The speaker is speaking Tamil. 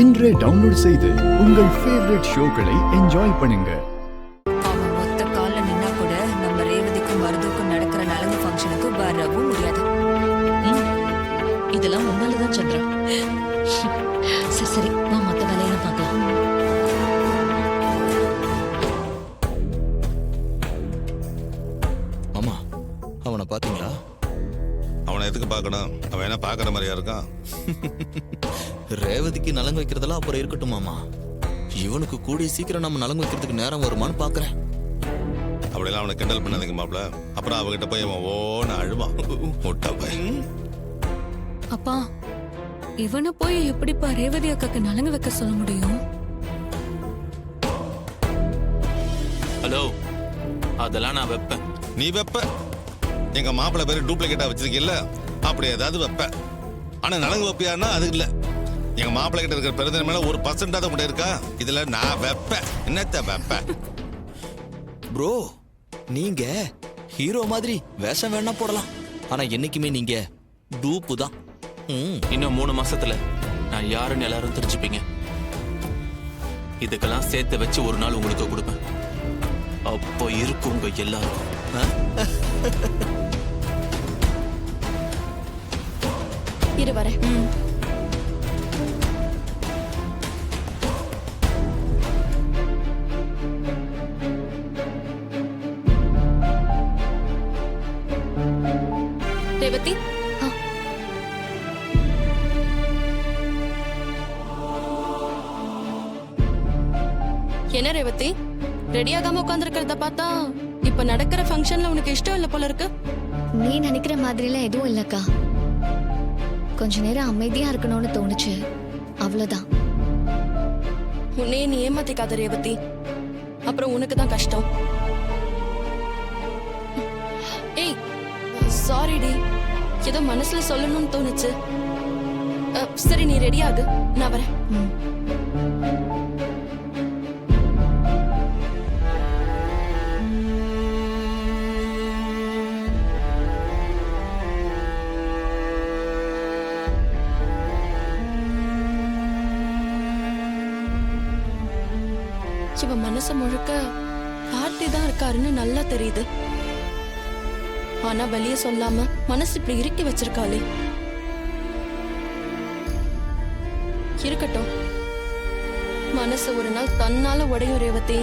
இன்றே டவுன்லோட் செய்து உங்கள் ஃபேவரட் ஷோக்களை என்ஜாய் பண்ணுங்க. அவன் ஒத்த கால்ல நின்னா கூட நம்ம ரேவதிக்கும் மருதுக்கும் நடக்கிற நலங்கு ஃபங்க்ஷனுக்கு வரவும் முடியாது. இதெல்லாம் உன்னாலதான் சந்திரா. சரி சரி, நான் மத்த வேலையெல்லாம் பார்க்கலாம். ஆமா, அவனை பாத்தீங்களா? அவனை எதுக்கு பார்க்கணும்? அவன் என்ன பார்க்குற மாதிரியா இருக்கான்? ரேவதிக்கு நலங்கு வைக்கிறதெல்லாம் அப்புறம் இருக்கட்டும் மாமா. இவனுக்கு கூடிய சீக்கிரம் நம்ம நலங்கு வைக்கிறதுக்கு நேரம் வருமானு பாக்குறேன். அப்படியெல்லாம் அவனை கிண்டல் பண்ணாதீங்க மாப்பிள. அப்புறம் அவகிட்ட போய் அவன் ஓன்னு அழுவான். முட்டா பையன். அப்பா, இவனை போய் எப்படிப்பா ரேவதி அக்காக்கு நலங்கு வைக்க சொல்ல முடியும்? ஹலோ, அதெல்லாம் நான் வைப்பேன். நீ வைப்ப? எங்க மாப்பிள்ளை பேரு டூப்ளிகேட்டா வச்சிருக்கீல்ல, அப்படி ஏதாவது வைப்ப. ஆனா நலங்கு வைப்பியான்னா அது இல்ல. எங்க மாப்பிள்ளை கிட்ட இருக்கிற பெருந்தன்மை மேல 1% தான் கூட இருக்கா. இதுல நான் வைப்பேன். என்னத்த வைப்பேன்? ப்ரோ, நீங்க ஹீரோ மாதிரி வேஷம் வேணா போடலாம். ஆனா என்னைக்குமே நீங்க டூப்பு தான். இன்னும் 3 மாசத்துல நான் யாருன்னு எல்லாரும் தெரிஞ்சுப்பீங்க. இதுக்கெல்லாம் சேர்த்து வச்சு ஒரு நாள் உங்களுக்கு கொடுப்பேன். அப்போ இருக்கும் உங்க எல்லாருக்கும். இரு வரேன். ரேவதி, என்ன ரேவதி, ரெடியாகாம உட்கார்ந்துருக்கிறத பார்த்தா இப்ப நடக்கிற ஃபங்க்ஷன்ல உனக்கு இஷ்டம் இல்ல போல இருக்கு. நீ நினைக்கிற மாதிரிலாம் எதுவும் இல்லக்கா. கொஞ்ச நேரம் அமைதியா இருக்கணும்னு தோணுச்சு, அவ்வளவுதான். உன்னையே நீ ஏமாத்திக்காத ரேவதி, அப்புறம் உனக்கு தான் கஷ்டம். ஏய் சாரி டி, ஏதோ மனசுல சொல்லணும்னு தோணுச்சு. சரி நீ ரெடி ஆகு, நான் வரேன். இவ மனசு முழுக்க கார்த்தி தான் இருக்காருன்னு நல்லா தெரியுது. ஆனா வெளியே சொல்லாம மனசு இப்படி இறுக்கி வச்சிருக்காளே. இருக்கட்டும், மனசு ஒரு நாள் தன்னால உடையும் ரேவதி.